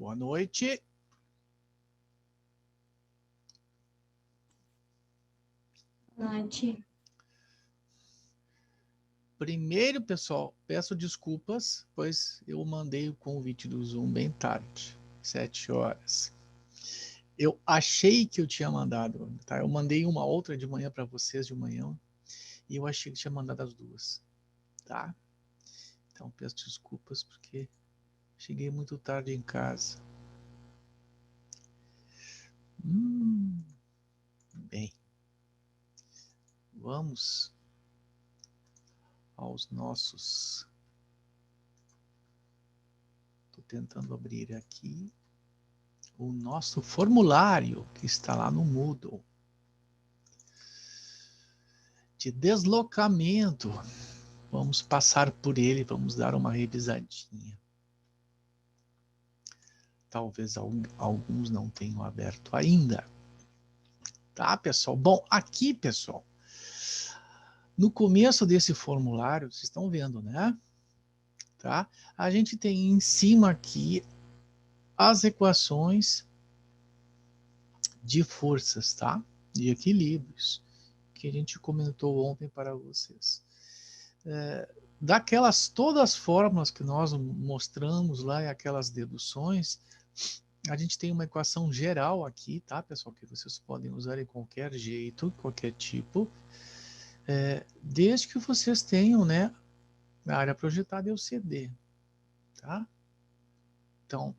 Boa noite. Boa noite. Primeiro, pessoal, peço desculpas, pois eu mandei o convite do Zoom bem tarde, 7 horas. Eu achei que eu tinha mandado, tá? Eu mandei uma outra de manhã para vocês de manhã e eu achei que tinha mandado as duas, tá? Então peço desculpas porque cheguei muito tarde em casa. Bem, vamos aos nossos. Estou tentando abrir aqui o nosso formulário que está lá no Moodle de deslocamento. Vamos passar por ele, vamos dar uma revisadinha. Talvez alguns não tenham aberto ainda. Tá, pessoal? Bom, aqui, pessoal, no começo desse formulário, vocês estão vendo, né? Tá? A gente tem em cima aqui as equações de forças, tá? De equilíbrios, que a gente comentou ontem para vocês. Daquelas todas as fórmulas que nós mostramos lá e aquelas deduções, a gente tem uma equação geral aqui, tá, pessoal, que vocês podem usar em qualquer jeito, qualquer tipo, desde que vocês tenham, né, a área projetada e o CD, tá? Então,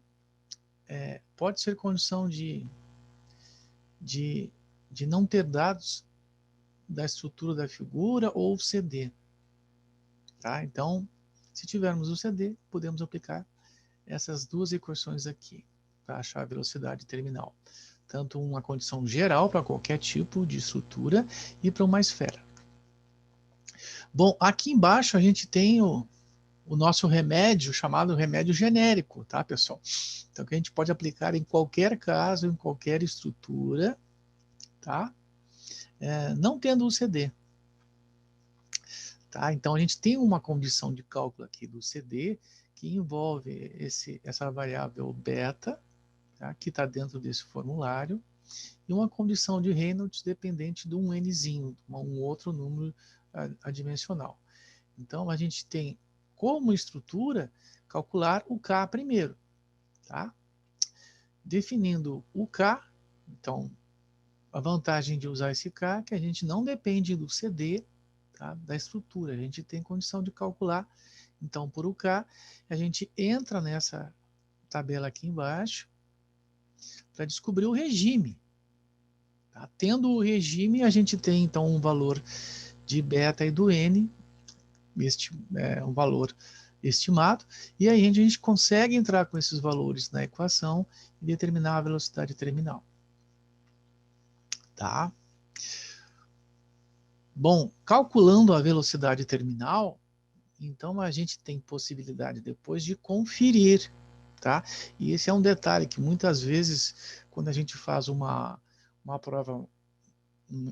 pode ser condição de, de não ter dados da estrutura da figura ou CD, tá? Então, se tivermos o CD, podemos aplicar essas duas equações aqui para achar a velocidade terminal. Tanto uma condição geral para qualquer tipo de estrutura e para uma esfera. Bom, aqui embaixo a gente tem o nosso remédio, chamado remédio genérico, tá, pessoal? Então, que a gente pode aplicar em qualquer caso, em qualquer estrutura, tá? Não tendo o CD. Tá? Então, a gente tem uma condição de cálculo aqui do CD que envolve essa variável beta, tá? Que está dentro desse formulário, e uma condição de Reynolds dependente de um nzinho, um outro número adimensional. Então, a gente tem como estrutura calcular o K primeiro, tá? Definindo o K, então, a vantagem de usar esse K é que a gente não depende do CD, tá? Da estrutura, a gente tem condição de calcular, então, por o K, a gente entra nessa tabela aqui embaixo para descobrir o regime. Tá? Tendo o regime, a gente tem, então, um valor de beta e do N, um valor estimado, e aí a gente consegue entrar com esses valores na equação e determinar a velocidade terminal. Tá? Bom, calculando a velocidade terminal, então a gente tem possibilidade depois de conferir, tá? E esse é um detalhe que muitas vezes, quando a gente faz uma prova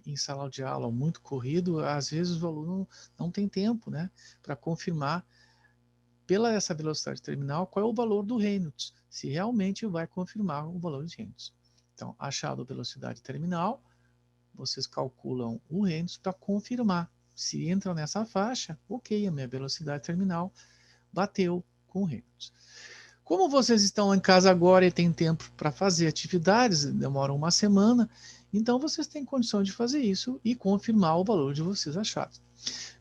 em sala de aula muito corrido, às vezes o aluno não tem tempo, né, para confirmar pela essa velocidade terminal qual é o valor do Reynolds, se realmente vai confirmar o valor de Reynolds. Então, achado a velocidade terminal, vocês calculam o Reynolds para confirmar. Se entra nessa faixa, ok, a minha velocidade terminal bateu com o Reynolds. Como vocês estão em casa agora e têm tempo para fazer atividades, demoram uma semana, então vocês têm condição de fazer isso e confirmar o valor de vocês achados.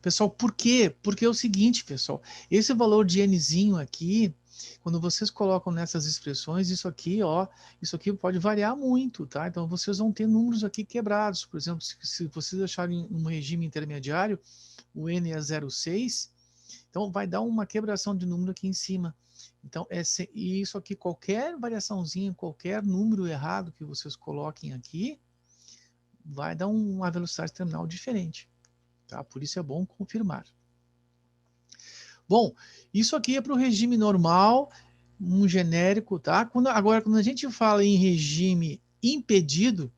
Pessoal, por quê? Porque é o seguinte, pessoal, esse valor de nzinho aqui, quando vocês colocam nessas expressões, isso aqui, ó, isso aqui pode variar muito, tá? Então vocês vão ter números aqui quebrados. Por exemplo, se vocês acharem um regime intermediário, o n é 0,6, então vai dar uma quebração de número aqui em cima. Então, e isso aqui, qualquer variaçãozinha, qualquer número errado que vocês coloquem aqui, vai dar uma velocidade terminal diferente. Tá? Por isso é bom confirmar. Bom, isso aqui é para o regime normal, um genérico, tá? Agora, quando a gente fala em regime impedido,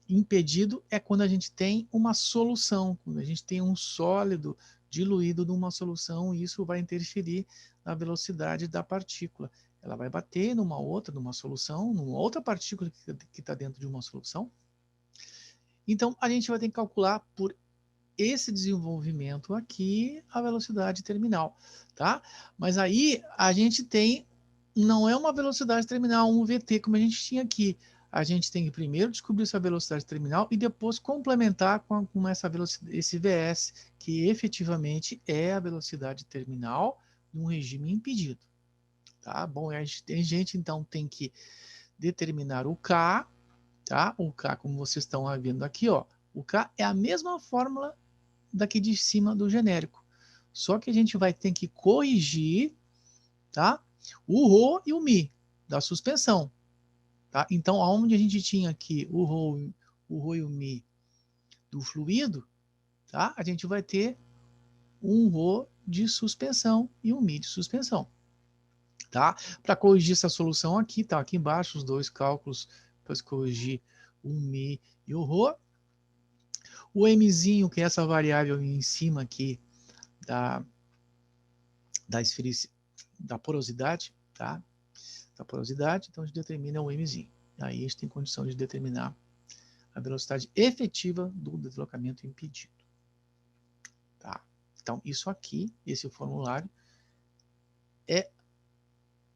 impedido é quando a gente tem uma solução, quando a gente tem um sólido diluído numa solução, e isso vai interferir na velocidade da partícula. ela vai bater numa solução, numa outra partícula que está dentro de uma solução. Então, a gente vai ter que calcular por esse desenvolvimento aqui a velocidade terminal, tá? Mas aí a gente tem, não é uma velocidade terminal, um VT, como a gente tinha aqui. A gente tem que primeiro descobrir essa velocidade terminal e depois complementar com essa velocidade, esse VS, que efetivamente é a velocidade terminal num regime impedido. Tá? Bom, a gente então tem que determinar o K, tá? O K, como vocês estão vendo aqui, ó. O K é a mesma fórmula daqui de cima do genérico. Só que a gente vai ter que corrigir, tá? O Rho e o Mi da suspensão. Tá? Então, aonde a gente tinha aqui o Rho e o Mi do fluido, tá? A gente vai ter um Rho de suspensão e um Mi de suspensão. Tá? Para corrigir essa solução aqui, tá aqui embaixo os dois cálculos para corrigir o Mi e o Rho. O Mzinho, que é essa variável em cima aqui da esfericidade, da porosidade, tá? Da porosidade, então a gente determina o Mzinho. Aí a gente tem condição de determinar a velocidade efetiva do deslocamento impedido. Tá? Então, isso aqui, esse formulário, é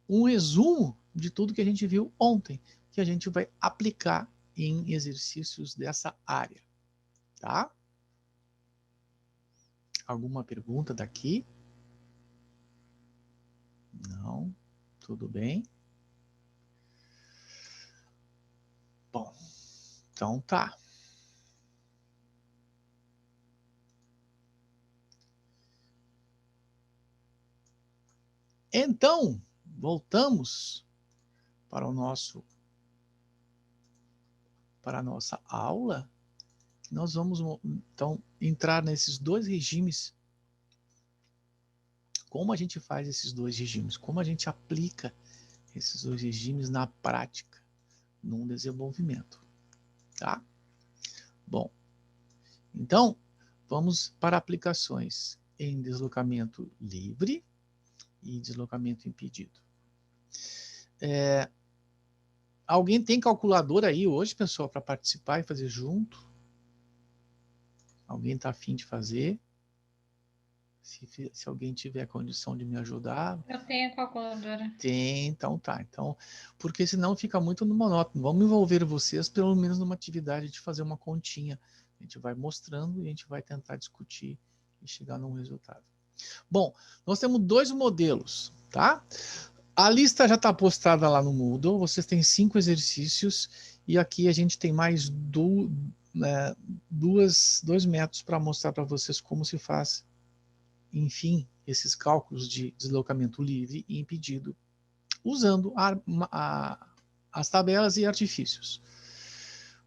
um resumo de tudo que a gente viu ontem, que a gente vai aplicar em exercícios dessa área. Tá? Alguma pergunta daqui? Não? Tudo bem? Bom, então tá. Então, voltamos para a nossa aula. Nós vamos então entrar nesses dois regimes. Como a gente faz esses dois regimes? Como a gente aplica esses dois regimes na prática, num desenvolvimento, tá? Bom, então vamos para aplicações em deslocamento livre e deslocamento impedido. Alguém tem calculadora aí hoje, pessoal, para participar e fazer junto? Alguém está afim de fazer? Se alguém tiver condição de me ajudar. Eu tenho a calculadora. Tem, então tá. Então, porque senão fica muito no monótono. Vamos envolver vocês pelo menos numa atividade de fazer uma continha. A gente vai mostrando e a gente vai tentar discutir e chegar num resultado. Bom, nós temos dois modelos, tá? A lista já está postada lá no Moodle. Vocês têm 5 exercícios e aqui a gente tem mais 2 métodos para mostrar para vocês como se faz, enfim, esses cálculos de deslocamento livre e impedido, usando as tabelas e artifícios.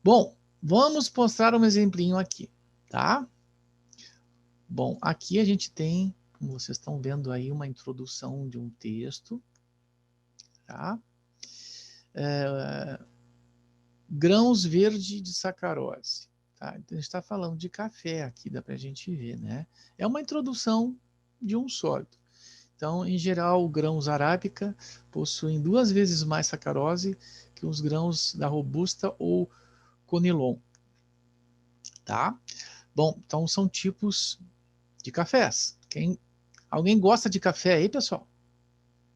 Bom, vamos mostrar um exemplinho aqui, tá? Bom, aqui a gente tem, como vocês estão vendo aí, uma introdução de um texto, tá? Grãos verde de sacarose. Tá? Então, a gente está falando de café aqui, dá para a gente ver, né? É uma introdução de um sólido. Então, em geral, grãos arábica possuem 2 vezes mais sacarose que os grãos da robusta ou conilon. Tá? Bom, então são tipos de cafés. Alguém gosta de café aí, pessoal?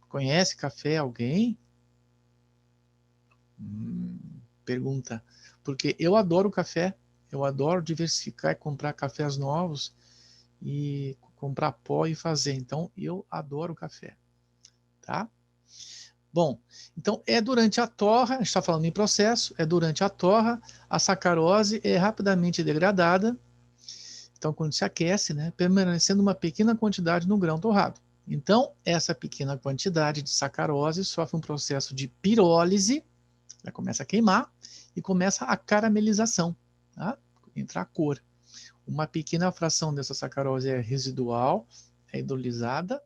Conhece café alguém? Pergunta. Porque eu adoro café, eu adoro diversificar e comprar cafés novos e comprar pó e fazer. Então, eu adoro café. Tá? Bom, então é durante a torra, a gente está falando em processo, é durante a torra, a sacarose é rapidamente degradada, então quando se aquece, né, permanecendo uma pequena quantidade no grão torrado. Então, essa pequena quantidade de sacarose sofre um processo de pirólise, ela começa a queimar e começa a caramelização, tá? Entra a cor. Uma pequena fração dessa sacarose é residual, é hidrolisada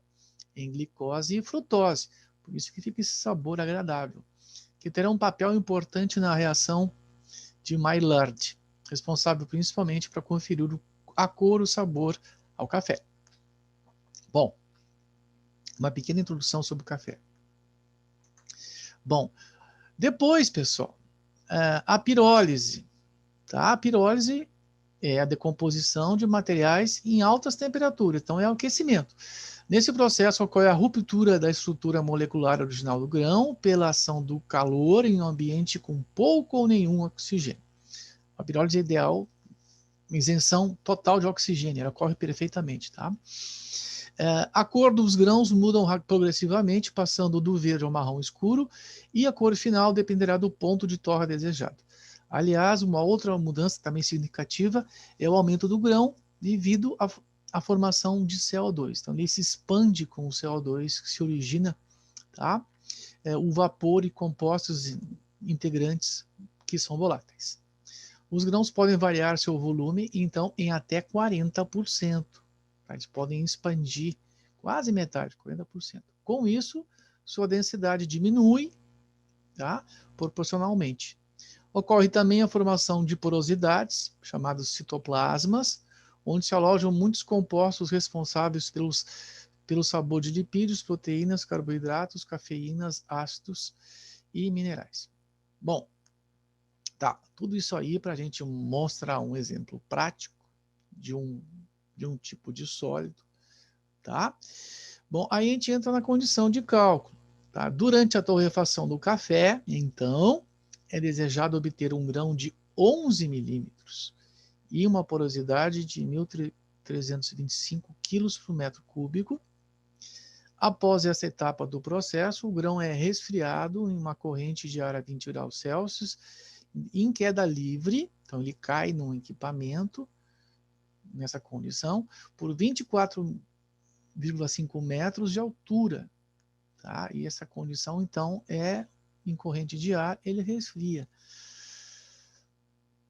em glicose e frutose. Por isso que fica esse sabor agradável, que terá um papel importante na reação de Maillard, responsável principalmente para conferir a cor e o sabor ao café. Bom, uma pequena introdução sobre o café. Bom, depois, pessoal, a pirólise. Tá? A pirólise é a decomposição de materiais em altas temperaturas, então é o aquecimento. Nesse processo ocorre a ruptura da estrutura molecular original do grão pela ação do calor em um ambiente com pouco ou nenhum oxigênio. A pirólise é ideal, isenção total de oxigênio, ela ocorre perfeitamente, tá? A cor dos grãos mudam progressivamente, passando do verde ao marrom escuro, e a cor final dependerá do ponto de torra desejado. Aliás, uma outra mudança também significativa é o aumento do grão devido à formação de CO2. Então, ele se expande com o CO2 que se origina, tá? O vapor e compostos integrantes que são voláteis. Os grãos podem variar seu volume, então, em até 40%. Tá? Eles podem expandir quase metade, 40%. Com isso, sua densidade diminui, tá? Proporcionalmente. Ocorre também a formação de porosidades, chamados citoplasmas, onde se alojam muitos compostos responsáveis pelo sabor de lipídios, proteínas, carboidratos, cafeínas, ácidos e minerais. Bom, tá, tudo isso aí para a gente mostrar um exemplo prático de um tipo de sólido, tá? Bom, aí a gente entra na condição de cálculo, tá? Durante a torrefação do café, então, é desejado obter um grão de 11 milímetros e uma porosidade de 1.325 quilos por metro cúbico. Após essa etapa do processo, o grão é resfriado em uma corrente de ar a 20 graus Celsius, em queda livre, então ele cai num equipamento, nessa condição, por 24,5 metros de altura. Tá? E essa condição, então, é em corrente de ar, ele resfria.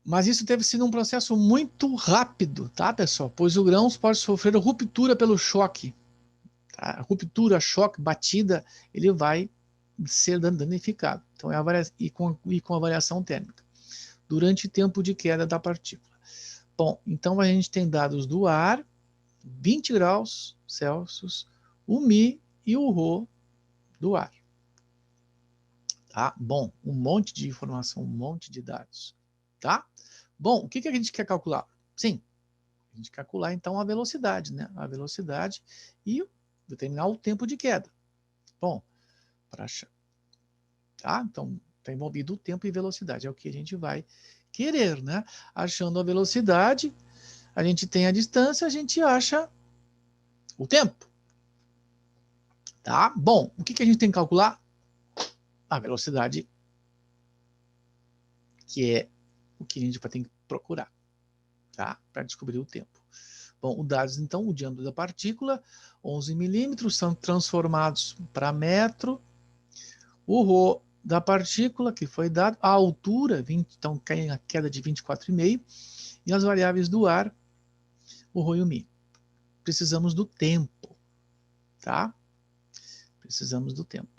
Mas isso deve ser um processo muito rápido, tá, pessoal? Pois o grão pode sofrer ruptura pelo choque. Tá? Ruptura, choque, batida, ele vai ser danificado. Então, e com a variação térmica. Durante o tempo de queda da partícula. Bom, então a gente tem dados do ar, 20 graus Celsius, o Mi e o Rho do ar. Tá? Bom, um monte de informação, um monte de dados. Tá? Bom, o que a gente quer calcular? Sim, a gente quer calcular então a velocidade, né? A velocidade e determinar o tempo de queda. Bom, para achar. Tá? Então, está envolvido o tempo e velocidade, é o que a gente vai querer, né? Achando a velocidade, a gente tem a distância, a gente acha o tempo. Tá? Bom, o que a gente tem que calcular? A velocidade, que é o que a gente vai ter que procurar, tá? Para descobrir o tempo. Bom, os dados, então, o diâmetro da partícula, 11 milímetros, são transformados para metro. O Rho da partícula, que foi dado, a altura, 20, então cai a queda de 24,5, e as variáveis do ar, o Rho e o Mi. Precisamos do tempo, tá? Precisamos do tempo.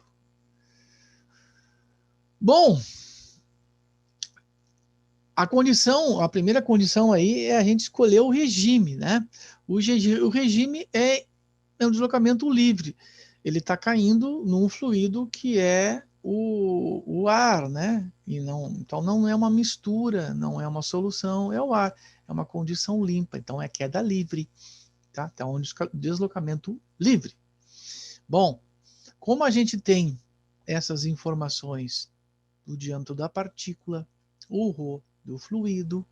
Bom, a primeira condição aí é a gente escolher o regime, né? O regime é um deslocamento livre. Ele está caindo num fluido que é o ar, né? Então não é uma mistura, não é uma solução, é o ar. É uma condição limpa, então é queda livre, tá? Então é um deslocamento livre. Bom, como a gente tem essas informações do diâmetro da partícula, o Rho do fluido,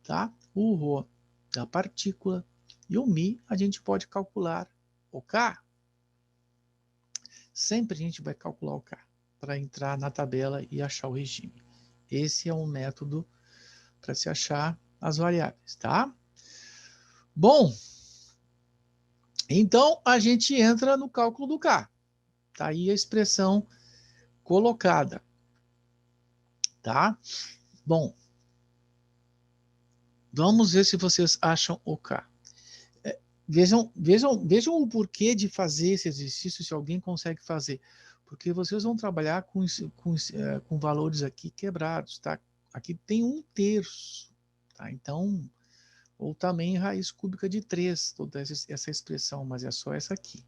tá? O Rho da partícula e o Mi, a gente pode calcular o K. Sempre a gente vai calcular o K para entrar na tabela e achar o regime. Esse é um método para se achar as variáveis, tá? Bom, então a gente entra no cálculo do K. Tá aí a expressão colocada, tá? Bom, vamos ver se vocês acham o K. Vejam o porquê de fazer esse exercício, se alguém consegue fazer. Porque vocês vão trabalhar com valores aqui quebrados, tá? Aqui tem 1/3, tá? Então, ou também raiz cúbica de 3, toda essa expressão, mas é só essa aqui,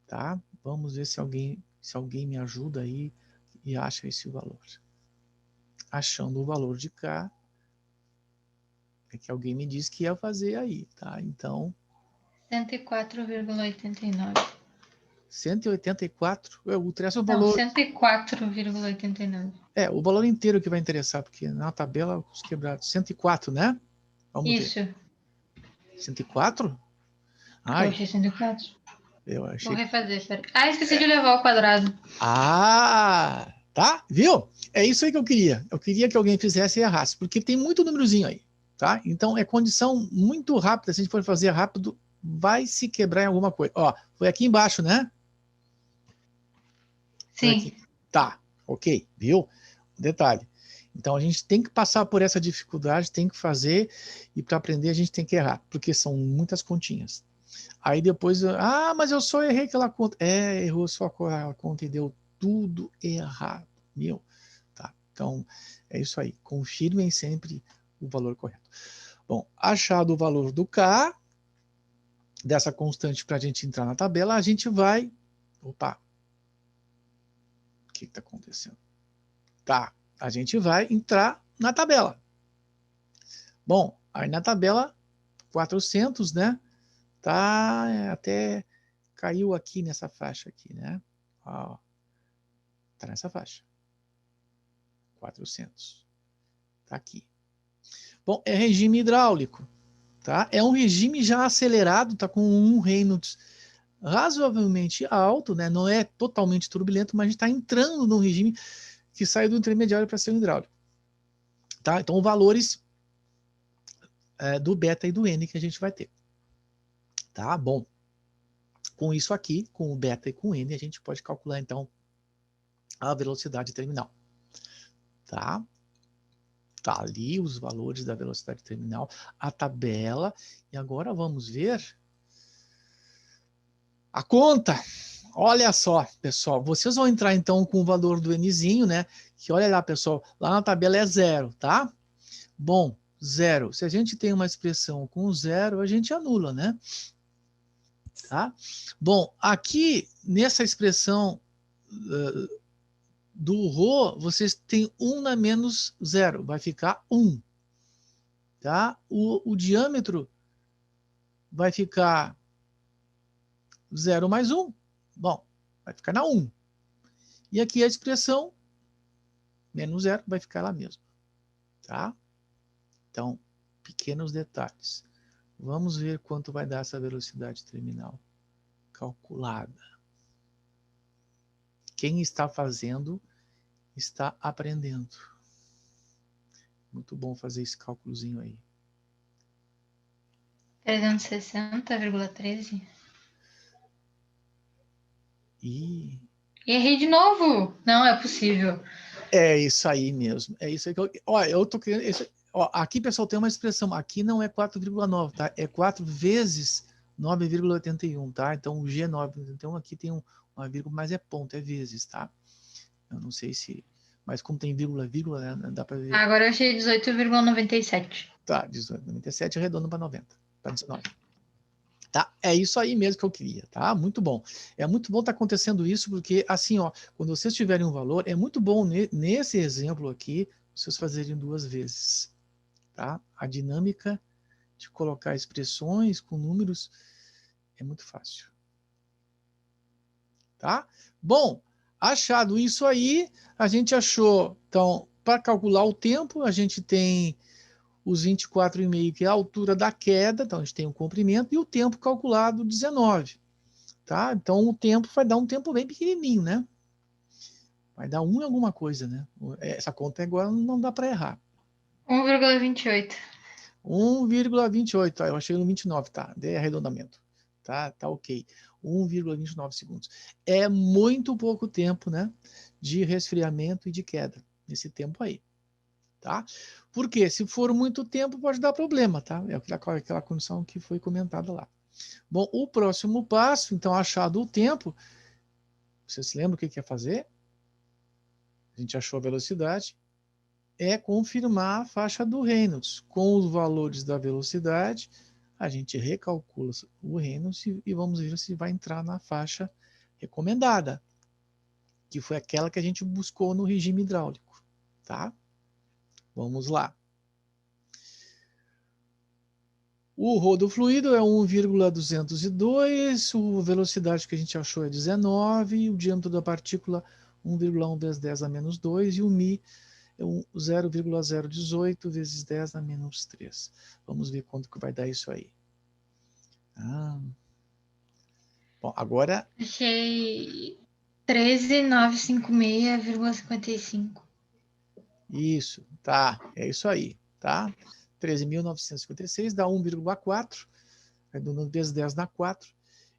tá? Vamos ver se alguém se alguém me ajuda aí e acha esse valor. Achando o valor de K, é que alguém me disse que ia fazer aí, tá? Então... 104,89. 184? O interessa o Não, valor... 104,89. O valor inteiro que vai interessar, porque na tabela os quebrados. 104, né? Vamos ver. Isso. 104? Eu Ai, achei 104. eu Vou achei... refazer, pera. Ah, esqueci de levar ao quadrado. Ah, tá? Viu? É isso aí que eu queria. Eu queria que alguém fizesse e errasse, porque tem muito númerozinho aí, tá? Então é condição muito rápida. Se a gente for fazer rápido, vai se quebrar em alguma coisa. Ó, foi aqui embaixo, né? Foi Sim. aqui. Tá, ok, viu? Detalhe. Então a gente tem que passar por essa dificuldade, tem que fazer, e para aprender a gente tem que errar, porque são muitas continhas. Aí depois, mas eu só errei aquela conta. Errou só aquela conta e deu tudo errado, viu? Tá, então é isso aí. Confirmem sempre o valor correto. Bom, achado o valor do K, dessa constante para a gente entrar na tabela, a gente vai... Opa! O que está acontecendo? Tá, a gente vai entrar na tabela. Bom, aí na tabela 400, né? Tá, até caiu aqui nessa faixa aqui, né? Ó, tá nessa faixa. 400. Tá aqui. Bom, é regime hidráulico, tá? É um regime já acelerado, tá com um Reynolds razoavelmente alto, né? Não é totalmente turbulento, mas a gente está entrando num regime que sai do intermediário para ser um hidráulico, tá? Então, valores do beta e do N que a gente vai ter, tá? Bom, com isso aqui, com o beta e com o N, a gente pode calcular, então, a velocidade terminal, tá? Tá ali os valores da velocidade terminal, a tabela, e agora vamos ver a conta. Olha só, pessoal, vocês vão entrar então com o valor do Nzinho, né? Que olha lá, pessoal, lá na tabela é zero, tá? Bom, zero. Se a gente tem uma expressão com zero, a gente anula, né? Tá? Bom, aqui nessa expressão do ρ, vocês têm 1 na menos zero, vai ficar 1. Tá? O diâmetro vai ficar 0 mais 1. Bom, vai ficar na 1. E aqui a expressão menos zero vai ficar lá mesmo. Tá? Então, pequenos detalhes. Vamos ver quanto vai dar essa velocidade terminal calculada. Quem está fazendo está aprendendo. Muito bom fazer esse cálculozinho aí. 360,13. E Errei de novo. Não é possível. é isso aí mesmo. É isso aí que eu tô querendo. Aqui, pessoal, tem uma expressão. Aqui não é 4,9, tá? É 4 vezes 9,81, tá? Então, o G9. Então, aqui tem uma vírgula, mas é ponto, é vezes, tá? Eu não sei se... Mas como tem vírgula, né, dá para ver. Agora eu achei 18,97. Tá, 18,97 arredondo para 90, para 19. Tá? É isso aí mesmo que eu queria, tá? Muito bom. É muito bom estar acontecendo isso, porque assim, ó, quando vocês tiverem um valor, é muito bom nesse exemplo aqui, vocês fazerem 2 vezes, tá? A dinâmica de colocar expressões com números é muito fácil, tá? Bom, achado isso aí, a gente achou, então, para calcular o tempo, a gente tem os 24,5, que é a altura da queda, então a gente tem o comprimento, e o tempo calculado, 19. Tá? Então o tempo vai dar um tempo bem pequenininho, né? Vai dar 1 em alguma coisa, né? Essa conta agora não dá para errar. 1,28. 1,28, tá? Eu achei no 29, tá? Dei arredondamento. Tá ok. 1,29 segundos. É muito pouco tempo, né? De resfriamento e de queda. Nesse tempo aí. Tá? Porque se for muito tempo, pode dar problema, tá? É aquela condição que foi comentada lá. Bom, o próximo passo, então, achado o tempo, você se lembra o que quer fazer? A gente achou a velocidade, é confirmar a faixa do Reynolds. Com os valores da velocidade, a gente recalcula o Reynolds e vamos ver se vai entrar na faixa recomendada. que foi aquela que a gente buscou no regime hidráulico, tá? Vamos lá. O rodo fluido é 1,202, a velocidade que a gente achou é 19, o diâmetro da partícula 1,1 vezes 10 a menos 2, e o μ é 0,018 vezes 10 a menos 3. Vamos ver quanto que vai dar isso aí. Bom, agora... Achei 13.956,55. Isso, tá, é isso aí, tá? 13.956 dá 1,4, arredondando vezes 10 dá 4.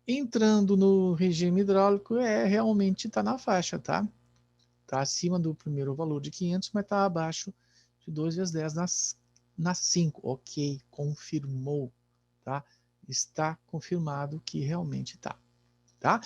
Entrando no regime hidráulico, realmente está na faixa, tá? Está acima do primeiro valor de 500, mas está abaixo de 2 vezes 10 nas 5. Ok, confirmou, tá? Está confirmado que realmente está, tá?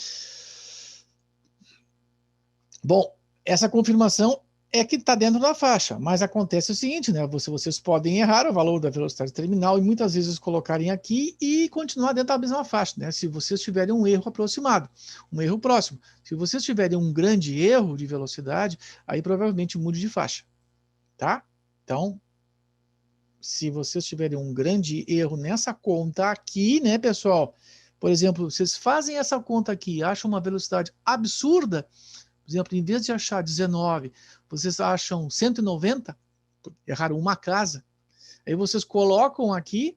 Bom, essa confirmação é que está dentro da faixa, mas acontece o seguinte, né? Vocês podem errar o valor da velocidade terminal e muitas vezes colocarem aqui e continuar dentro da mesma faixa, né? Se vocês tiverem um erro aproximado, um erro próximo. Se vocês tiverem um grande erro de velocidade, aí provavelmente mude de faixa, tá? Então, se vocês tiverem um grande erro nessa conta aqui, né, pessoal? Por exemplo, vocês fazem essa conta aqui, acham uma velocidade absurda, por exemplo, em vez de achar 19, vocês acham 190, erraram uma casa, aí vocês colocam aqui,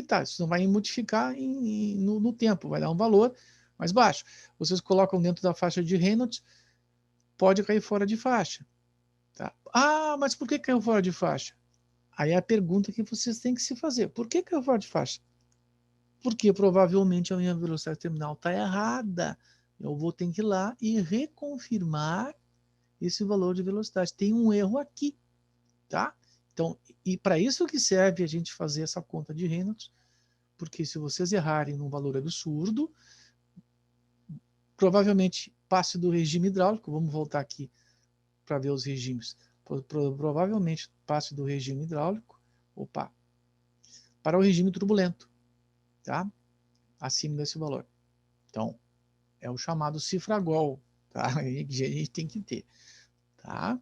tá? Isso não vai modificar no tempo, vai dar um valor mais baixo. Vocês colocam dentro da faixa de Reynolds, pode cair fora de faixa. Tá? Ah, mas por que caiu fora de faixa? Aí é a pergunta que vocês têm que se fazer. Por que caiu fora de faixa? Porque provavelmente a minha velocidade terminal está errada. Eu vou ter que ir lá e reconfirmar esse valor de velocidade. Tem um erro aqui, tá? Então, e para isso que serve a gente fazer essa conta de Reynolds, porque se vocês errarem num valor absurdo, provavelmente passe do regime hidráulico, vamos voltar aqui para ver os regimes, provavelmente passe do regime hidráulico, para o regime turbulento, tá? Acima desse valor. Então, é o chamado cifragol, tá? A gente tem que ter, tá?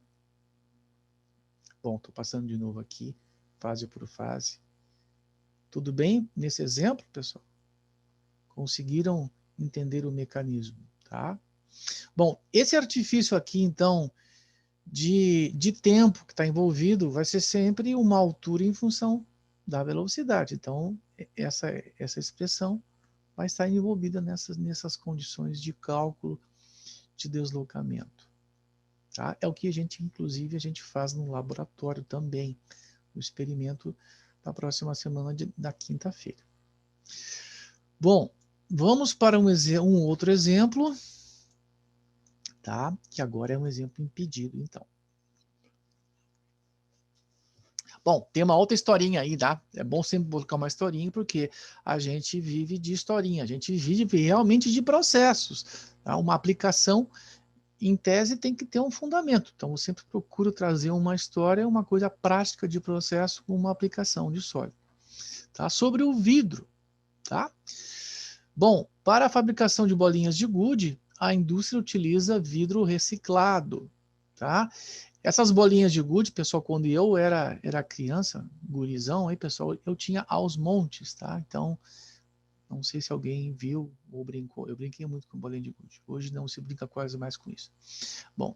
Bom, estou passando de novo aqui, fase por fase. Tudo bem nesse exemplo, pessoal? Conseguiram entender o mecanismo, tá? Bom, esse artifício aqui, então, de tempo que está envolvido, vai ser sempre uma altura em função da velocidade. Então, essa expressão vai estar envolvida nessas condições de cálculo de deslocamento. Tá? É o que inclusive, a gente faz no laboratório também, o experimento da próxima semana, da quinta-feira. Bom, vamos para um outro exemplo, tá? Que agora é um exemplo impedido, então. Bom, tem uma outra historinha aí, tá? É bom sempre colocar uma historinha, porque a gente vive de historinha, a gente vive realmente de processos. Tá? Uma aplicação, em tese, tem que ter um fundamento. Então, eu sempre procuro trazer uma história, uma coisa prática de processo, com uma aplicação de sólido. Tá? Sobre o vidro, tá? Bom, para a fabricação de bolinhas de gude, a indústria utiliza vidro reciclado, tá? Essas bolinhas de gude, pessoal, quando eu era criança, gurizão, aí, pessoal, eu tinha aos montes, tá? Então, não sei se alguém viu ou brincou. Eu brinquei muito com bolinha de gude. Hoje não se brinca quase mais com isso. Bom,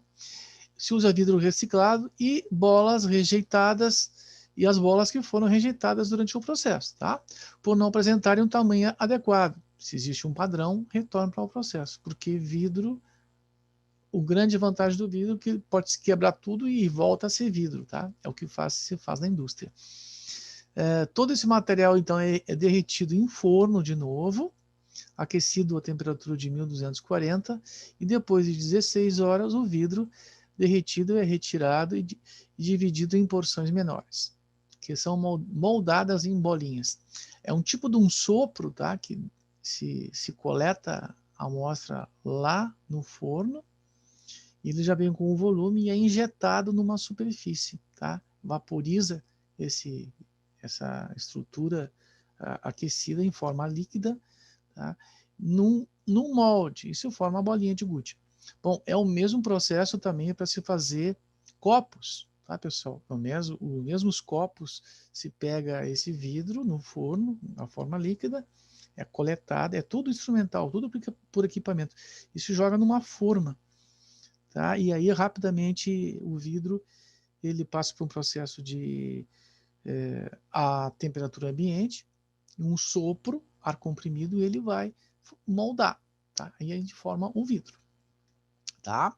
se usa vidro reciclado e bolas rejeitadas, e as bolas que foram rejeitadas durante o processo, tá? Por não apresentarem um tamanho adequado. Se existe um padrão, retorna para o processo, porque vidro, o grande vantagem do vidro é que pode se quebrar tudo e volta a ser vidro, tá? É o que se faz na indústria. Todo esse material, então, é derretido em forno de novo, aquecido a temperatura de 1240, e depois de 16 horas, o vidro derretido é retirado e dividido em porções menores, que são moldadas em bolinhas. É um tipo de um sopro, tá? Que se coleta a amostra lá no forno, e ele já vem com o volume e é injetado numa superfície, tá? Vaporiza essa estrutura aquecida em forma líquida, tá? Num molde. Isso forma a bolinha de gude. Bom, é o mesmo processo também para se fazer copos, tá, pessoal? Os mesmos copos, se pega esse vidro no forno, na forma líquida, é coletado, é tudo instrumental, tudo por equipamento, e se joga numa forma, tá? E aí, rapidamente, o vidro, ele passa por um processo de a temperatura ambiente, um sopro, ar comprimido, e ele vai moldar, tá? Aí a gente forma o vidro, tá?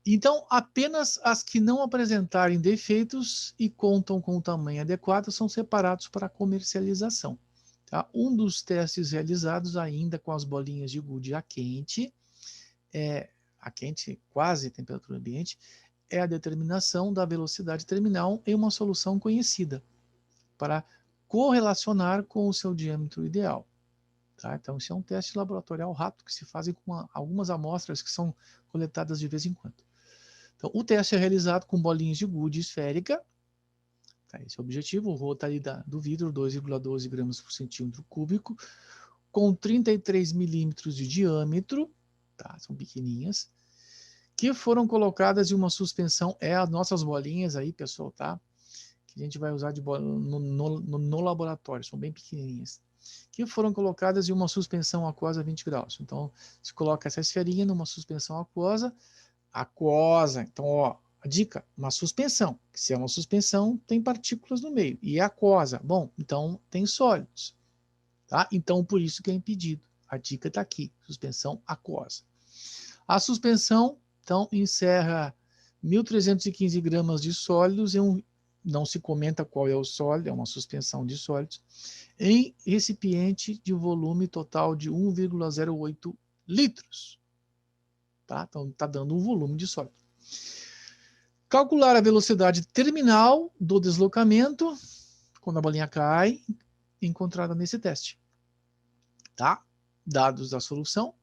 Então, apenas as que não apresentarem defeitos e contam com o tamanho adequado são separados para comercialização. Tá? Um dos testes realizados ainda com as bolinhas de gude a quente, quase temperatura ambiente, é a determinação da velocidade terminal em uma solução conhecida, para correlacionar com o seu diâmetro ideal. Tá? Então, isso é um teste laboratorial rápido que se faz com algumas amostras que são coletadas de vez em quando. Então, o teste é realizado com bolinhas de gude esférica. Tá? Esse é o objetivo. O rolo está ali do vidro, 2,12 gramas por centímetro cúbico, com 33 milímetros de diâmetro, tá? São pequenininhas, que foram colocadas em uma suspensão. É as nossas bolinhas aí, pessoal, tá? Que a gente vai usar no laboratório, são bem pequenininhas, que foram colocadas em uma suspensão aquosa a 20 graus. Então, se coloca essa esferinha numa suspensão aquosa. Então, ó, a dica, uma suspensão. Se é uma suspensão, tem partículas no meio. E é aquosa. Bom, então tem sólidos. Tá? Então, por isso que é impedido. A dica está aqui, suspensão aquosa. A suspensão, então, encerra 1.315 gramas de sólidos não se comenta qual é o sólido, é uma suspensão de sólidos, em recipiente de volume total de 1,08 litros. Tá? Então, está dando um volume de sólido. Calcular a velocidade terminal do deslocamento, quando a bolinha cai, encontrada nesse teste. Tá? Dados da solução,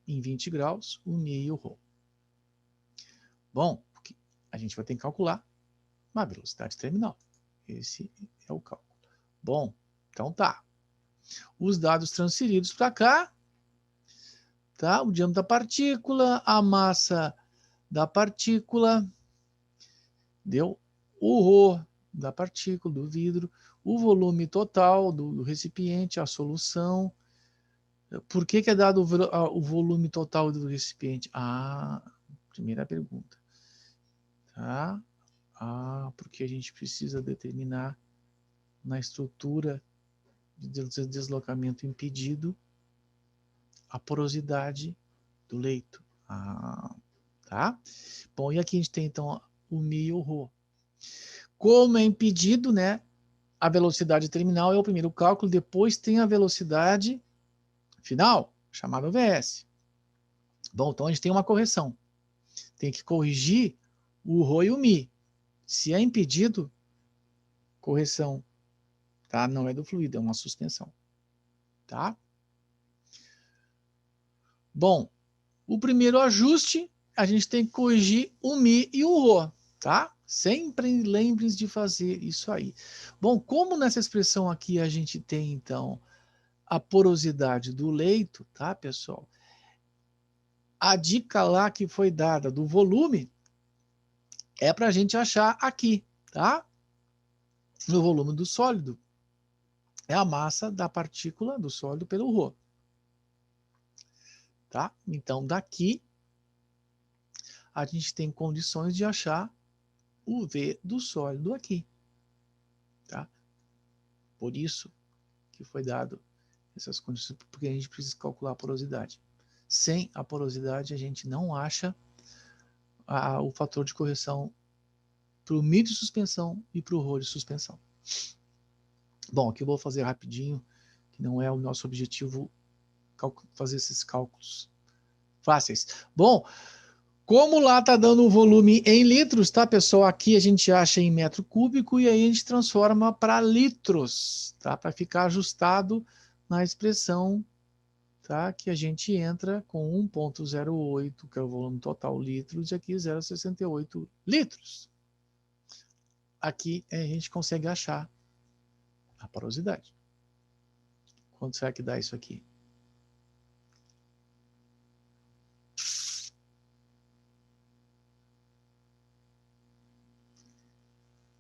em 20 graus, o meio rho. Bom, a gente vai ter que calcular uma velocidade terminal. Esse é o cálculo. Bom, então tá. Os dados transferidos para cá, tá? O diâmetro da partícula, a massa da partícula, deu o rho da partícula, do vidro, o volume total do recipiente, a solução. Por que é dado o volume total do recipiente? Primeira pergunta. Tá? Porque a gente precisa determinar na estrutura de deslocamento impedido a porosidade do leito. Tá? Bom, e aqui a gente tem então o mi e o rho. Como é impedido, né? A velocidade terminal é o primeiro cálculo, depois tem a velocidade final, chamada VS. Bom, então a gente tem uma correção. Tem que corrigir o rho e o mi. Se é impedido, correção, tá? Não é do fluido, é uma suspensão, tá? Bom, o primeiro ajuste, a gente tem que corrigir o mi e o rho, tá? Sempre lembre-se de fazer isso aí. Bom, como nessa expressão aqui a gente tem, então, a porosidade do leito, tá, pessoal? A dica lá que foi dada do volume é para a gente achar aqui, tá? No volume do sólido. É a massa da partícula do sólido pelo rho. Tá? Então, daqui, a gente tem condições de achar o V do sólido aqui. Tá? Por isso que foi dado essas condições, porque a gente precisa calcular a porosidade. Sem a porosidade, a gente não acha o fator de correção para o mi de suspensão e para o rho de suspensão. Bom, aqui eu vou fazer rapidinho, que não é o nosso objetivo fazer esses cálculos fáceis. Bom, como lá está dando o volume em litros, tá, pessoal? Aqui a gente acha em metro cúbico e aí a gente transforma para litros, tá? Para ficar ajustado na expressão, tá? Que a gente entra com 1,08, que é o volume total litros, e aqui 0,68 litros. Aqui a gente consegue achar a porosidade. Quanto será que dá isso aqui?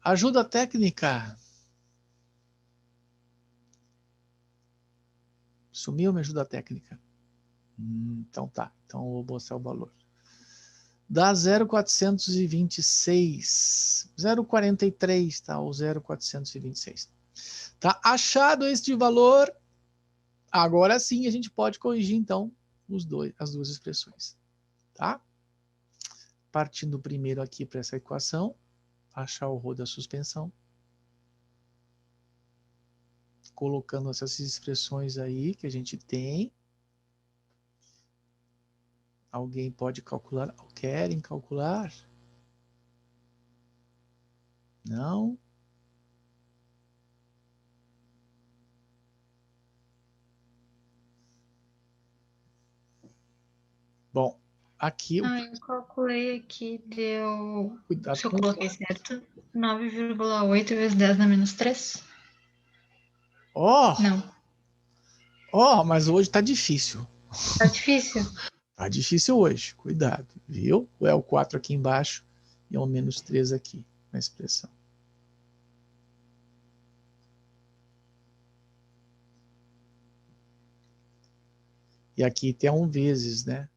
Ajuda técnica. Sumiu minha ajuda técnica. Então tá. Então eu vou mostrar o valor. Dá 0,426. 0,43, tá? Ou 0,426. Tá? Achado este valor, agora sim a gente pode corrigir, então, as duas expressões. Tá? Partindo primeiro aqui para essa equação, achar o rho da suspensão. Colocando essas expressões aí que a gente tem. Alguém pode calcular? Querem calcular? Não? Bom, aqui... Eu calculei aqui, deu... Cuidado Se eu com o coloquei certo, 9,8 vezes 10 na menos 3. Não, Mas hoje tá difícil. tá difícil. Tá difícil hoje. Cuidado, viu? É o 4 aqui embaixo e é o menos 3 aqui na expressão. E aqui tem um vezes, né?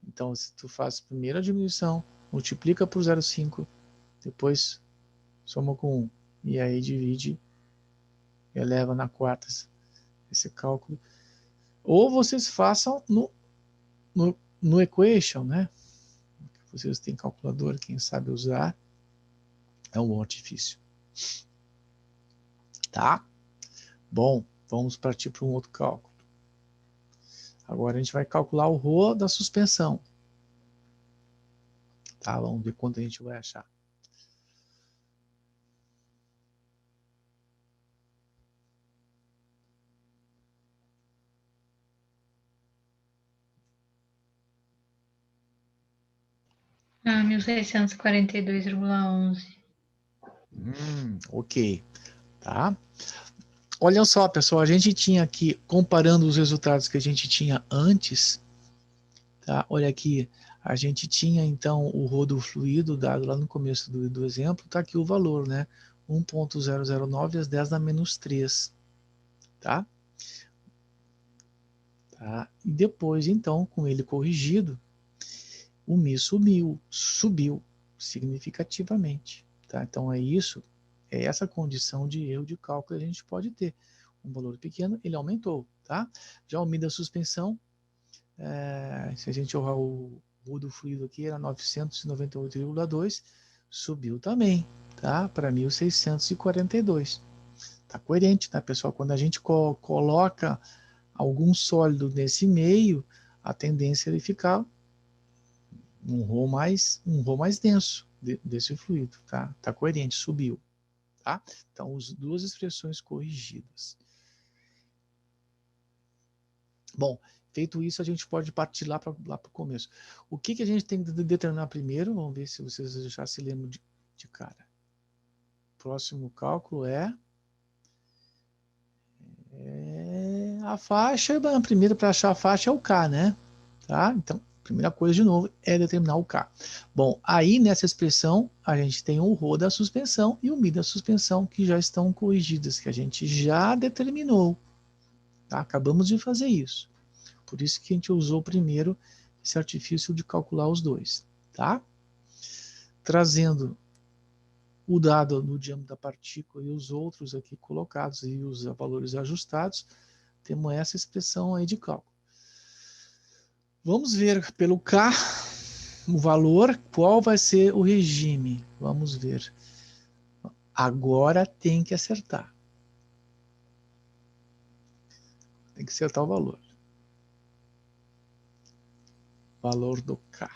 Então, se tu faz primeiro a diminuição, multiplica por 0,5, depois soma com 1, e aí divide e eleva na quarta esse cálculo. Ou vocês façam no equation, né? Vocês têm calculador, quem sabe usar, é um bom artifício. Tá? Bom, vamos partir para um outro cálculo. Agora a gente vai calcular o rho da suspensão. Tá? Vamos ver quanto a gente vai achar. Ah, 1642,11. Ok. Tá? Olha só, pessoal, a gente tinha aqui, comparando os resultados que a gente tinha antes, tá? Olha aqui, a gente tinha então o rho do fluido dado lá no começo do exemplo, tá aqui o valor, né? 1,009 às 10 na menos 3, tá? Tá? E depois, então, com ele corrigido, o Mi subiu significativamente, tá? Então é isso, é essa condição de erro de cálculo que a gente pode ter. Um valor pequeno, ele aumentou, tá? Já o Mi da suspensão, se a gente olhar o do fluido aqui, era 998,2, subiu também, tá? Para 1.642. Tá coerente, né, pessoal? Quando a gente coloca algum sólido nesse meio, a tendência é ele ficar um rho mais denso desse fluido, tá? Tá coerente, subiu, tá? Então, as duas expressões corrigidas. Bom, feito isso, a gente pode partir lá para o começo. O que a gente tem que determinar primeiro? Vamos ver se vocês já se lembram de cara. Próximo cálculo é a faixa. Primeiro, para achar a faixa é o K, né? Tá? Então, primeira coisa, de novo, é determinar o K. Bom, aí nessa expressão, a gente tem o ρ da suspensão e o Mi da suspensão, que já estão corrigidas, que a gente já determinou. Tá? Acabamos de fazer isso. Por isso que a gente usou primeiro esse artifício de calcular os dois. Tá? Trazendo o dado do diâmetro da partícula e os outros aqui colocados e os valores ajustados, temos essa expressão aí de cálculo. Vamos ver pelo K o valor, qual vai ser o regime. Vamos ver. Agora tem que acertar. Tem que acertar o valor. Valor do K.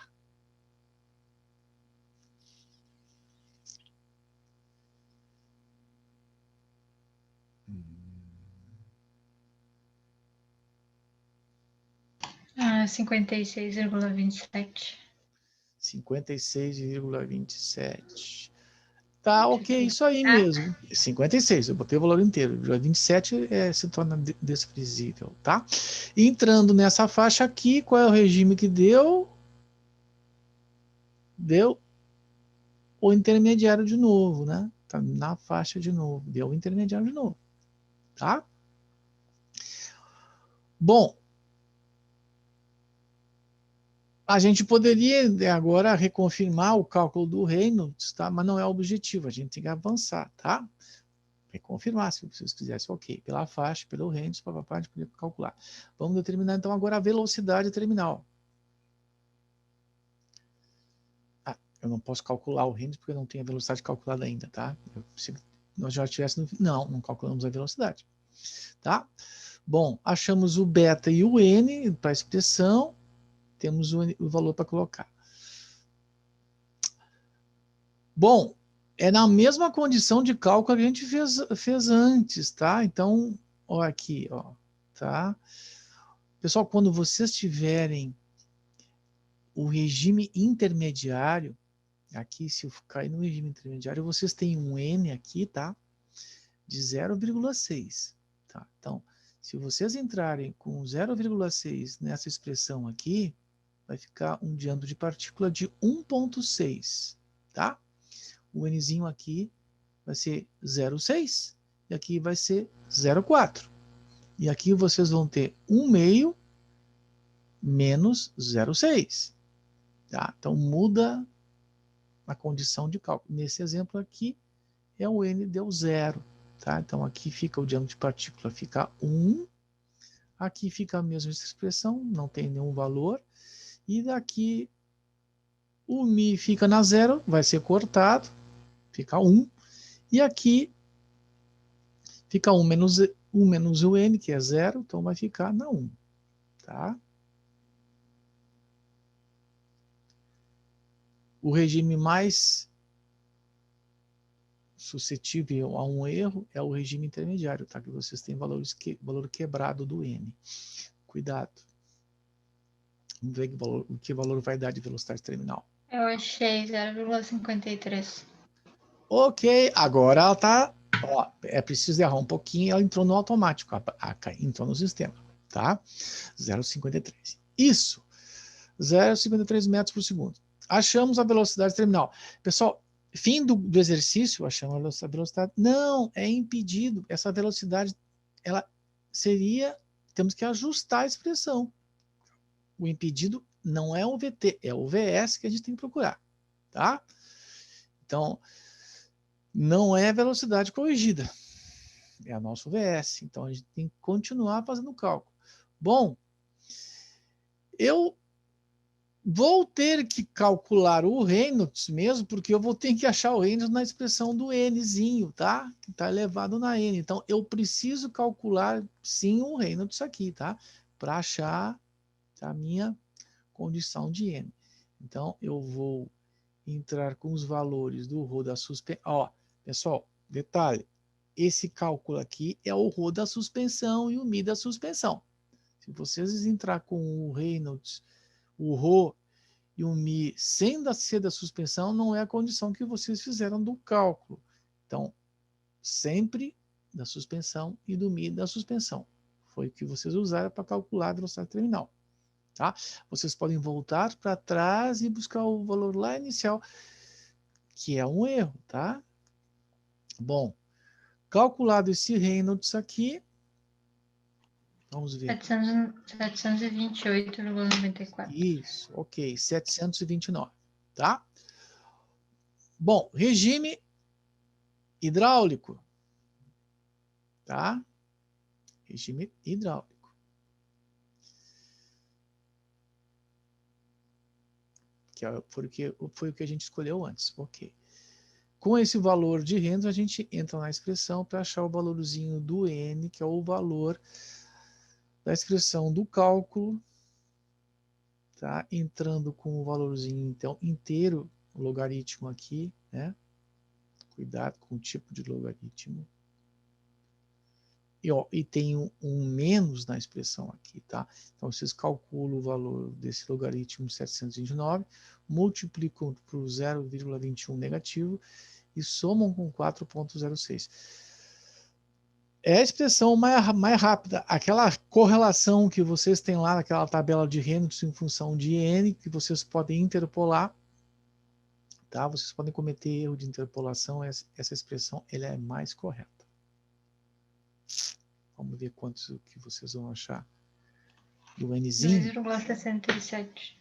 Ah, 56,27. 56,27. Tá, ok, isso aí mesmo. 56, eu botei o valor inteiro. 27 se torna desprezível, tá? Entrando nessa faixa aqui, qual é o regime que deu? Deu o intermediário de novo, né? Tá na faixa de novo, deu o intermediário de novo, tá? Bom, a gente poderia agora reconfirmar o cálculo do Reynolds, tá? Mas não é o objetivo, a gente tem que avançar, tá? Reconfirmar, se vocês quisessem, ok, pela faixa, pelo Reynolds, para a gente poder calcular. Vamos determinar então agora a velocidade terminal. Eu não posso calcular o Reynolds porque eu não tenho a velocidade calculada ainda, tá? Se nós já tivéssemos... Não calculamos a velocidade, tá? Bom, achamos o beta e o n para a expressão, temos o valor para colocar. Bom, é na mesma condição de cálculo que a gente fez antes, tá? Então, ó aqui, ó, tá? Pessoal, quando vocês tiverem o regime intermediário, aqui, se eu cair no regime intermediário, vocês têm um n aqui, tá? De 0,6, tá? Então, se vocês entrarem com 0,6 nessa expressão aqui, vai ficar um diâmetro de partícula de 1,6, tá? O nzinho aqui vai ser 0,6 e aqui vai ser 0,4. E aqui vocês vão ter 1 meio menos 0,6, tá? Então, muda a condição de cálculo. Nesse exemplo aqui, é o n deu 0, tá? Então, aqui fica o diâmetro de partícula, fica 1. Aqui fica a mesma expressão, não tem nenhum valor. E daqui, o mi fica na 0, vai ser cortado, fica 1. E aqui, fica 1 menos o n, que é 0, então vai ficar na 1, tá? O regime mais suscetível a um erro é o regime intermediário, tá? Que vocês têm valor quebrado do n. Cuidado. Vamos ver que valor vai dar de velocidade terminal. Eu achei 0,53. Ok, agora ela tá... Ó, é preciso errar um pouquinho, ela entrou no automático, entrou no sistema, tá? 0,53. Isso, 0,53 metros por segundo. Achamos a velocidade terminal. Pessoal, fim do exercício, achamos a velocidade. Não, é impedido. Essa velocidade, ela seria... Temos que ajustar a expressão. O impedido não é o VT, é o VS que a gente tem que procurar, tá? Então, não é velocidade corrigida, é a nosso VS. Então, a gente tem que continuar fazendo o cálculo. Bom, eu vou ter que calcular o Reynolds mesmo, porque eu vou ter que achar o Reynolds na expressão do Nzinho, tá? Que está elevado na N. Então, eu preciso calcular, sim, o Reynolds aqui, tá? Para achar a minha condição de N. Então, eu vou entrar com os valores do ρ da suspensão. Ó, pessoal, detalhe, esse cálculo aqui é o ρ da suspensão e o mi da suspensão. Se vocês entrar com o Reynolds, o ρ e o mi sem ser da suspensão, não é a condição que vocês fizeram do cálculo. Então, sempre da suspensão e do mi da suspensão. Foi o que vocês usaram para calcular a velocidade terminal. Tá? Vocês podem voltar para trás e buscar o valor lá inicial, que é um erro, tá? Bom, calculado esse Reynolds aqui, vamos ver. 728,94. Isso, ok, 729, tá? Bom, regime hidráulico, tá? Regime hidráulico. Que foi o que a gente escolheu antes, ok. Com esse valor de Reynolds, a gente entra na expressão para achar o valorzinho do N, que é o valor da expressão do cálculo, tá? Entrando com o valorzinho, então, inteiro, o logaritmo aqui, né? Cuidado com o tipo de logaritmo. E tem um menos na expressão aqui, tá? Então, vocês calculam o valor desse logaritmo 729, multiplicam por 0,21 negativo e somam com 4,06. É a expressão mais rápida, aquela correlação que vocês têm lá naquela tabela de Reynolds em função de n, que vocês podem interpolar, tá? Vocês podem cometer erro de interpolação, essa expressão ela é mais correta. Vamos ver quantos que vocês vão achar do Nzinho. 2,67.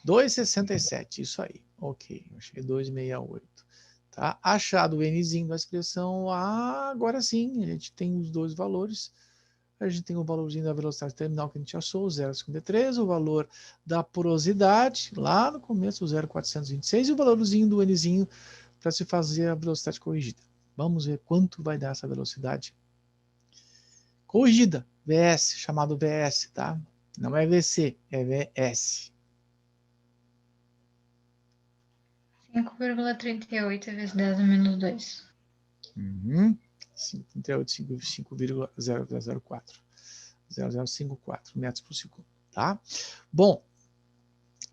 2,67, isso aí. Ok, eu achei 2,68. Tá? Achado o Nzinho da expressão A, agora sim, a gente tem os dois valores. A gente tem o valorzinho da velocidade terminal que a gente achou, o 0,53, o valor da porosidade, lá no começo, o 0,426, e o valorzinho do Nzinho para se fazer a velocidade corrigida. Vamos ver quanto vai dar essa velocidade corrigida, VS, chamado VS, tá? Não é VC, é VS. 5,38 vezes 10 a menos 2. 5,38, 0054 metros por segundo, tá? Bom,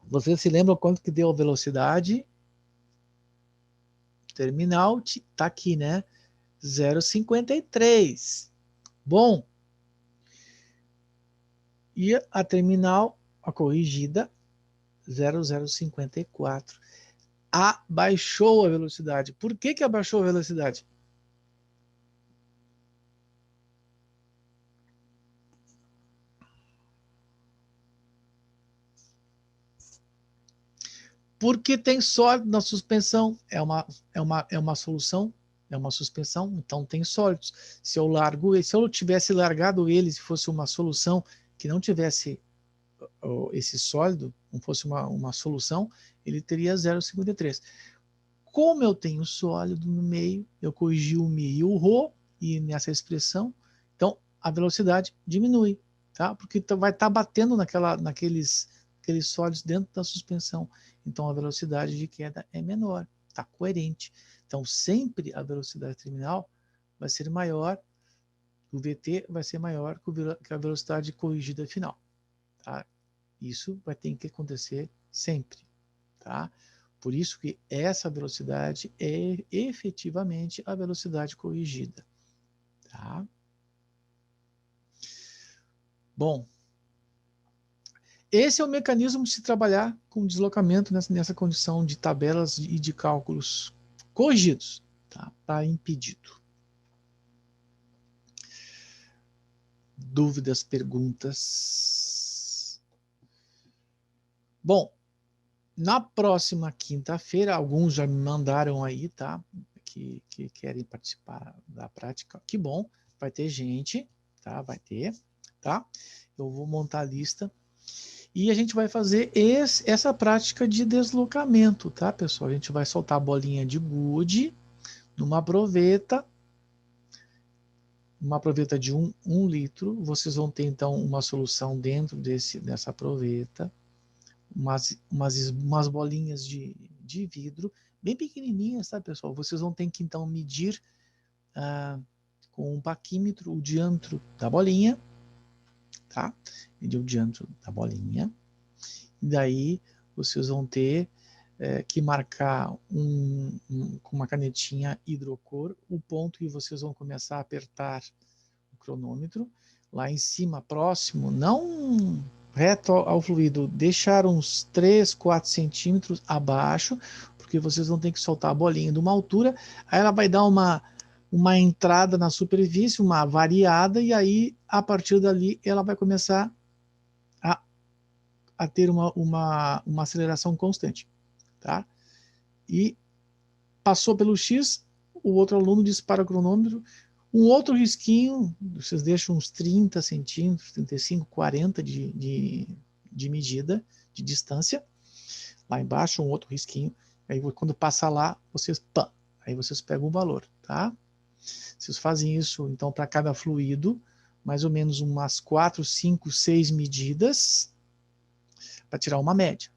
você se lembra quanto que deu a velocidade terminal? Tá aqui, né? 0,53. Bom, e a terminal, a corrigida, 0,054. Abaixou a velocidade. Por que que abaixou a velocidade? Porque tem sólido na suspensão. É uma solução, é uma suspensão, então tem sólidos. Se eu tivesse largado ele, se fosse uma solução que não tivesse esse sólido, não fosse uma solução, ele teria 0,53. Como eu tenho sólido no meio, eu corrigi o mi e o rho, e nessa expressão, então a velocidade diminui, tá? Porque vai estar batendo naqueles sólidos dentro da suspensão. Então a velocidade de queda é menor, está coerente. Então sempre a velocidade terminal vai ser maior, o VT vai ser maior que a velocidade corrigida final, tá? Isso vai ter que acontecer sempre, tá? Por isso que essa velocidade é efetivamente a velocidade corrigida, tá? Bom, esse é o mecanismo de se trabalhar com deslocamento nessa condição de tabelas e de cálculos corrigidos, tá? Tá impedido. Dúvidas, perguntas? Bom, na próxima quinta-feira, alguns já me mandaram aí, tá? Que querem participar da prática. Que bom, vai ter gente, tá? Vai ter, tá? Eu vou montar a lista e a gente vai fazer essa prática de deslocamento, tá, pessoal? A gente vai soltar a bolinha de gude numa proveta, de 1 litro. Vocês vão ter, então, uma solução dentro dessa proveta. Umas bolinhas de vidro, bem pequenininhas, tá, pessoal? Vocês vão ter que, então, medir com um paquímetro o diâmetro da bolinha, tá? Medir o diâmetro da bolinha. E daí, vocês vão ter que marcar com uma canetinha hidrocor o ponto e vocês vão começar a apertar o cronômetro. Lá em cima, próximo, não reto ao fluido, deixar uns 3, 4 centímetros abaixo, porque vocês vão ter que soltar a bolinha de uma altura, aí ela vai dar uma entrada na superfície, uma variada, e aí, a partir dali, ela vai começar a ter uma aceleração constante, tá? E passou pelo X, o outro aluno dispara o cronômetro, um outro risquinho, vocês deixam uns 30 centímetros, 35, 40 de medida, de distância. Lá embaixo, um outro risquinho. Aí, quando passar lá, aí vocês pegam o valor, tá? Vocês fazem isso, então, para cada fluido, mais ou menos umas 4, 5, 6 medidas, para tirar uma média.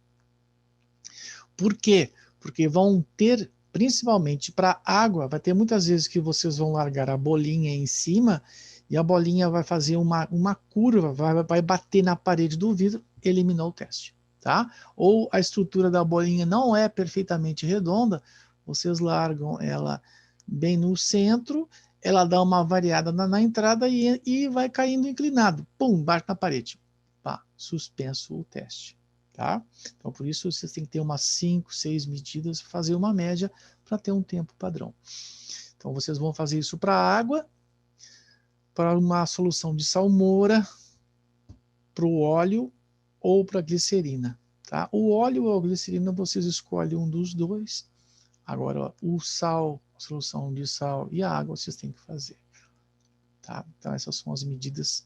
Por quê? Porque vão ter, principalmente para água, vai ter muitas vezes que vocês vão largar a bolinha em cima e a bolinha vai fazer uma curva, vai bater na parede do vidro, eliminou o teste, tá? Ou a estrutura da bolinha não é perfeitamente redonda, vocês largam ela bem no centro, ela dá uma variada na entrada e vai caindo inclinado, pum, bate na parede. Pá, suspenso o teste, tá? Então, por isso, vocês têm que ter umas 5, 6 medidas, fazer uma média para ter um tempo padrão. Então, vocês vão fazer isso para água, para uma solução de salmoura, para o óleo ou para a glicerina, tá? O óleo ou a glicerina, vocês escolhem um dos dois. Agora, ó, o sal, a solução de sal e a água, vocês têm que fazer, tá? Então, essas são as medidas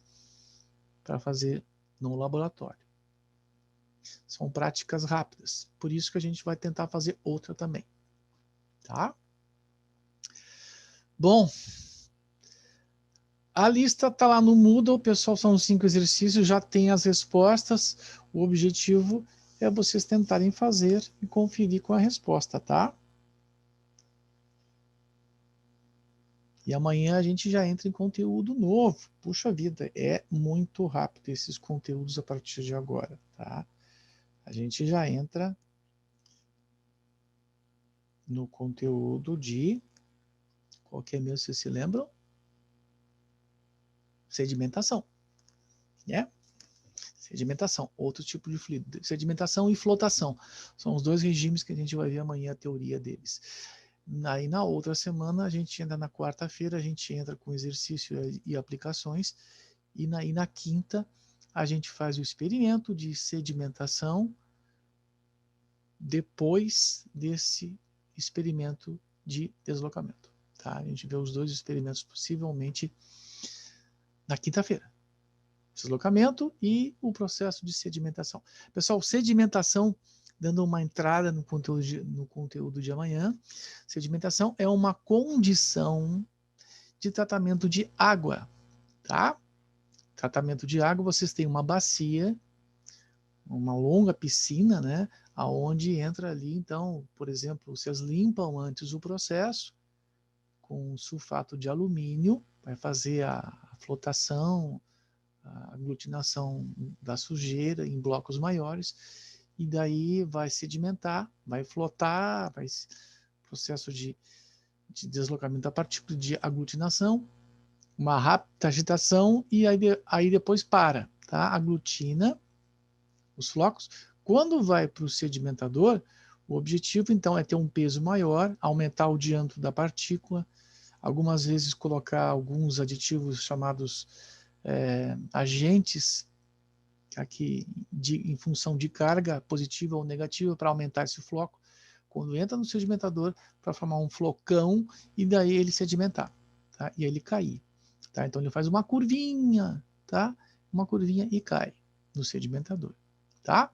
para fazer no laboratório. São práticas rápidas, por isso que a gente vai tentar fazer outra também, tá? Bom, a lista está lá no Moodle, pessoal, são 5 exercícios, já tem as respostas. O objetivo é vocês tentarem fazer e conferir com a resposta, tá? E amanhã a gente já entra em conteúdo novo. Puxa vida, é muito rápido esses conteúdos a partir de agora, tá? A gente já entra no conteúdo de... Qual que é mesmo, vocês se lembram? Sedimentação, né? Sedimentação, outro tipo de fluido. Sedimentação e flotação. São os dois regimes que a gente vai ver amanhã a teoria deles. Aí na outra semana, a gente entra na quarta-feira, a gente entra com exercício e aplicações. E na quinta, a gente faz o experimento de sedimentação depois desse experimento de deslocamento. Tá? A gente vê os dois experimentos possivelmente na quinta-feira. Deslocamento e o processo de sedimentação. Pessoal, sedimentação, dando uma entrada no conteúdo de amanhã, sedimentação é uma condição de tratamento de água, tá? Tratamento de água, vocês têm uma bacia, uma longa piscina, né? Aonde entra ali, então, por exemplo, vocês limpam antes o processo com sulfato de alumínio, vai fazer a flotação, a aglutinação da sujeira em blocos maiores, e daí vai sedimentar, vai flotar, vai processo de deslocamento da partícula, de aglutinação, uma rápida agitação, e aí depois para, tá? Aglutina os flocos. Quando vai para o sedimentador, o objetivo então é ter um peso maior, aumentar o diâmetro da partícula, algumas vezes colocar alguns aditivos chamados agentes aqui em função de carga positiva ou negativa para aumentar esse floco, quando entra no sedimentador para formar um flocão e daí ele sedimentar, tá? E ele cair, tá? Então ele faz uma curvinha, tá? Uma curvinha e cai no sedimentador, tá?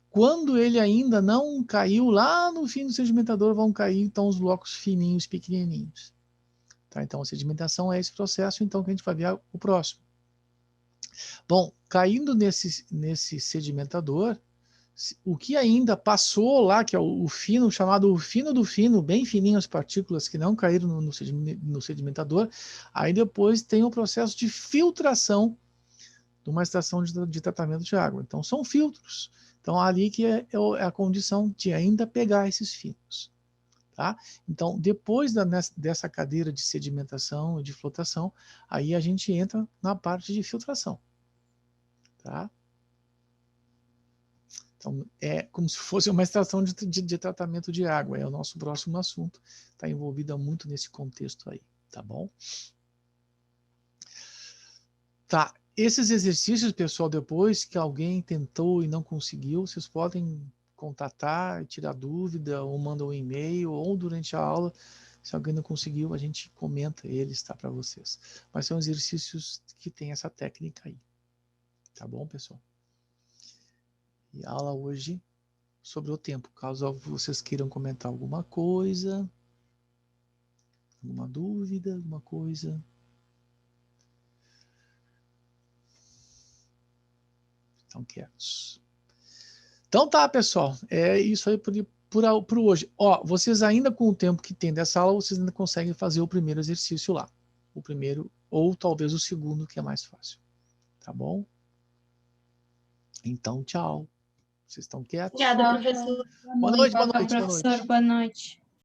Quando ele ainda não caiu, lá no fim do sedimentador vão cair então os blocos fininhos, pequenininhos, tá? Então a sedimentação é esse processo, então que a gente vai ver o próximo. Bom, caindo nesse sedimentador, o que ainda passou lá, que é o fino, chamado o fino do fino, bem fininho as partículas que não caíram no sedimentador, aí depois tem o processo de filtração de uma estação de tratamento de água. Então são filtros. Então ali que é a condição de ainda pegar esses finos. Tá? Então, depois dessa cadeira de sedimentação e de flotação, aí a gente entra na parte de filtração. Tá? Então, é como se fosse uma estação de tratamento de água. É o nosso próximo assunto. Está envolvida muito nesse contexto aí. Tá bom? Tá. Esses exercícios, pessoal, depois que alguém tentou e não conseguiu, vocês podem contatar, tirar dúvida, ou manda um e-mail, ou durante a aula, se alguém não conseguiu, a gente comenta eles, tá, para vocês. Mas são exercícios que tem essa técnica aí. Tá bom, pessoal? E a aula hoje sobre o tempo, caso vocês queiram comentar alguma coisa, alguma dúvida, alguma coisa. Estão quietos. Então tá, pessoal, é isso aí por hoje. Ó, vocês ainda com o tempo que tem dessa aula, vocês ainda conseguem fazer o primeiro exercício lá. O primeiro, ou talvez o segundo, que é mais fácil. Tá bom? Então, tchau. Vocês estão quietos? Obrigada, professor. Boa noite, boa Tchau, noite, boa professor. noite. Boa noite.